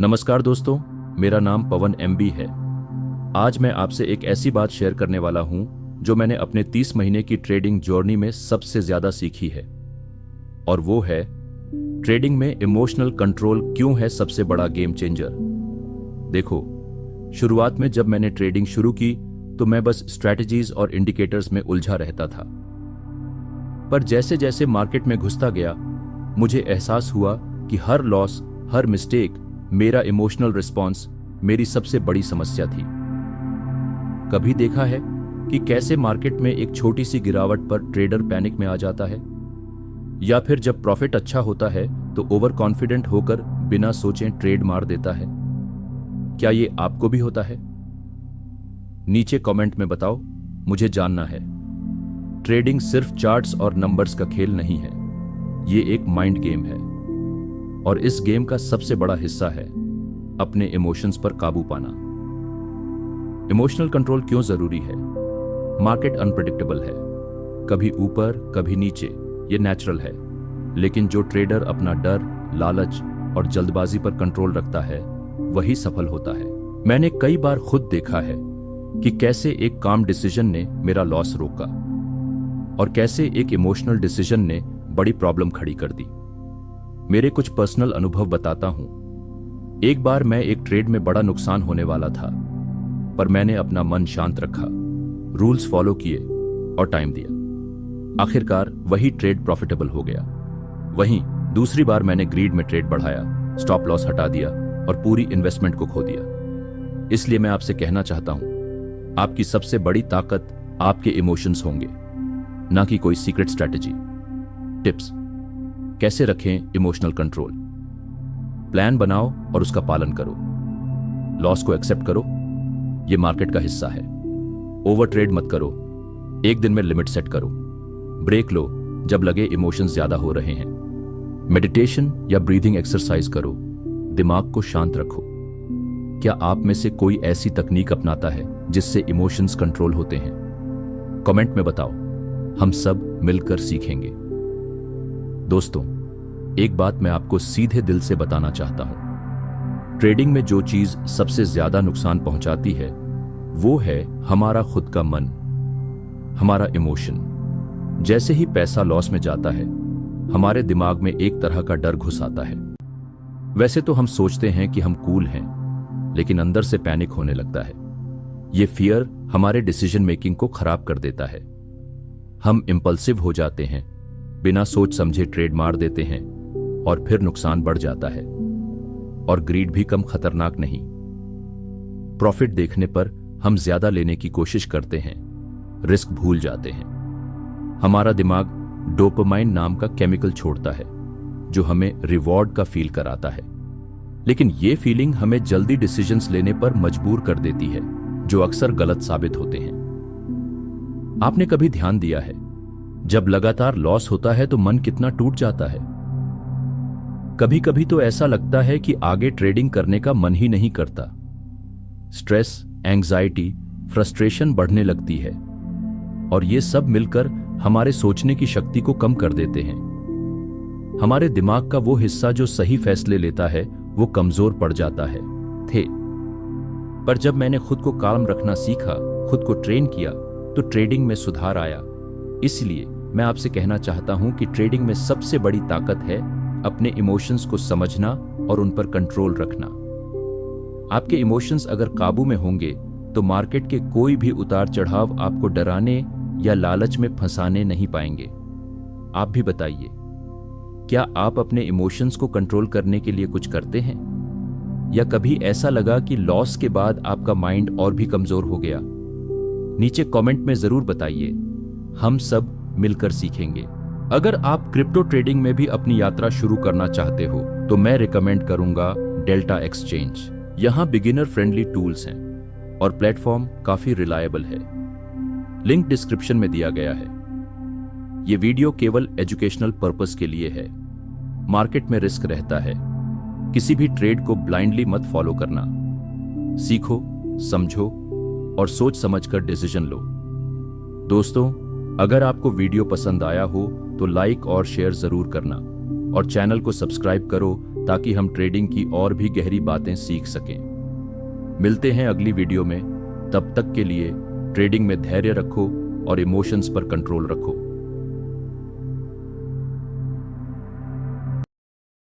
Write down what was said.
नमस्कार दोस्तों, मेरा नाम पवन एमबी है। आज मैं आपसे एक ऐसी बात शेयर करने वाला हूं जो मैंने अपने 30 महीने की ट्रेडिंग जर्नी में सबसे ज्यादा सीखी है। और वो है ट्रेडिंग में इमोशनल कंट्रोल क्यों है सबसे बड़ा गेम चेंजर। देखो, शुरुआत में जब मैंने ट्रेडिंग शुरू की तो मैं बस स्ट्रैटेजीज और इंडिकेटर्स में उलझा रहता था। पर जैसे जैसे मार्केट में घुसता गया मुझे एहसास हुआ कि हर लॉस, हर मिस्टेक मेरा इमोशनल रिस्पॉन्स मेरी सबसे बड़ी समस्या थी। कभी देखा है कि कैसे मार्केट में एक छोटी सी गिरावट पर ट्रेडर पैनिक में आ जाता है, या फिर जब प्रॉफिट अच्छा होता है तो ओवर कॉन्फिडेंट होकर बिना सोचे ट्रेड मार देता है। क्या ये आपको भी होता है? नीचे कमेंट में बताओ, मुझे जानना है। ट्रेडिंग सिर्फ चार्ट्स और नंबर्स का खेल नहीं है, ये एक माइंड गेम है। और इस गेम का सबसे बड़ा हिस्सा है अपने इमोशंस पर काबू पाना। इमोशनल कंट्रोल क्यों जरूरी है? मार्केट अनप्रेडिक्टेबल है, कभी ऊपर कभी नीचे, ये नेचुरल है। लेकिन जो ट्रेडर अपना डर, लालच और जल्दबाजी पर कंट्रोल रखता है वही सफल होता है। मैंने कई बार खुद देखा है कि कैसे एक काम डिसीजन ने मेरा लॉस रोका और कैसे एक इमोशनल डिसीजन ने बड़ी प्रॉब्लम खड़ी कर दी। मेरे कुछ पर्सनल अनुभव बताता हूं। एक बार मैं एक ट्रेड में बड़ा नुकसान होने वाला था, पर मैंने अपना मन शांत रखा, रूल्स फॉलो किए और टाइम दिया। आखिरकार वही ट्रेड प्रॉफिटेबल हो गया। वहीं दूसरी बार मैंने ग्रीड में ट्रेड बढ़ाया, स्टॉप लॉस हटा दिया और पूरी इन्वेस्टमेंट को खो दिया। इसलिए मैं आपसे कहना चाहता हूं, आपकी सबसे बड़ी ताकत आपके इमोशंस होंगे, ना कि कोई सीक्रेट स्ट्रैटेजी। टिप्स: कैसे रखें इमोशनल कंट्रोल? प्लान बनाओ और उसका पालन करो। लॉस को एक्सेप्ट करो, यह मार्केट का हिस्सा है। ओवर ट्रेड मत करो, एक दिन में लिमिट सेट करो। ब्रेक लो जब लगे इमोशंस ज्यादा हो रहे हैं। मेडिटेशन या ब्रीदिंग एक्सरसाइज करो, दिमाग को शांत रखो। क्या आप में से कोई ऐसी तकनीक अपनाता है जिससे इमोशंस कंट्रोल होते हैं? कमेंट में बताओ, हम सब मिलकर सीखेंगे। दोस्तों, एक बात मैं आपको सीधे दिल से बताना चाहता हूं। ट्रेडिंग में जो चीज सबसे ज्यादा नुकसान पहुंचाती है वो है हमारा खुद का मन, हमारा इमोशन। जैसे ही पैसा लॉस में जाता है हमारे दिमाग में एक तरह का डर घुस आता है। वैसे तो हम सोचते हैं कि हम कूल हैं, लेकिन अंदर से पैनिक होने लगता है। ये फियर हमारे डिसीजन मेकिंग को खराब कर देता है। हम इंपल्सिव हो जाते हैं, बिना सोच समझे ट्रेड मार देते हैं और फिर नुकसान बढ़ जाता है। और ग्रीड भी कम खतरनाक नहीं। प्रॉफिट देखने पर हम ज्यादा लेने की कोशिश करते हैं, रिस्क भूल जाते हैं। हमारा दिमाग डोपामाइन नाम का केमिकल छोड़ता है जो हमें रिवॉर्ड का फील कराता है। लेकिन यह फीलिंग हमें जल्दी डिसीजंस लेने पर मजबूर कर देती है, जो अक्सर गलत साबित होते हैं। आपने कभी ध्यान दिया है, जब लगातार लॉस होता है तो मन कितना टूट जाता है? कभी कभी तो ऐसा लगता है कि आगे ट्रेडिंग करने का मन ही नहीं करता। स्ट्रेस, एंग्जाइटी, फ्रस्ट्रेशन बढ़ने लगती है और ये सब मिलकर हमारे सोचने की शक्ति को कम कर देते हैं। हमारे दिमाग का वो हिस्सा जो सही फैसले लेता है वो कमजोर पड़ जाता है। पर जब मैंने खुद को काम रखना सीखा, खुद को ट्रेन किया, तो ट्रेडिंग में सुधार आया। इसलिए मैं आपसे कहना चाहता हूं कि ट्रेडिंग में सबसे बड़ी ताकत है अपने इमोशंस को समझना और उन पर कंट्रोल रखना। आपके इमोशंस अगर काबू में होंगे तो मार्केट के कोई भी उतार चढ़ाव आपको डराने या लालच में फंसाने नहीं पाएंगे। आप भी बताइए, क्या आप अपने इमोशंस को कंट्रोल करने के लिए कुछ करते हैं? या कभी ऐसा लगा कि लॉस के बाद आपका माइंड और भी कमजोर हो गया? नीचे कमेंट में जरूर बताइए, हम सब मिलकर सीखेंगे। अगर आप क्रिप्टो ट्रेडिंग में भी अपनी यात्रा शुरू करना चाहते हो तो मैं रिकमेंड करूंगा डेल्टा एक्सचेंज। यहां बिगिनर फ्रेंडली टूल्स हैं और प्लेटफॉर्म काफी रिलायबल है। लिंक डिस्क्रिप्शन में दिया गया है। यह वीडियो केवल एजुकेशनल पर्पस के लिए है। मार्केट में रिस्क रहता है, किसी भी ट्रेड को ब्लाइंडली मत फॉलो करना। सीखो, समझो और सोच समझकर डिसीजन लो। दोस्तों, अगर आपको वीडियो पसंद आया हो तो लाइक और शेयर जरूर करना और चैनल को सब्सक्राइब करो ताकि हम ट्रेडिंग की और भी गहरी बातें सीख सकें। मिलते हैं अगली वीडियो में। तब तक के लिए ट्रेडिंग में धैर्य रखो और इमोशंस पर कंट्रोल रखो।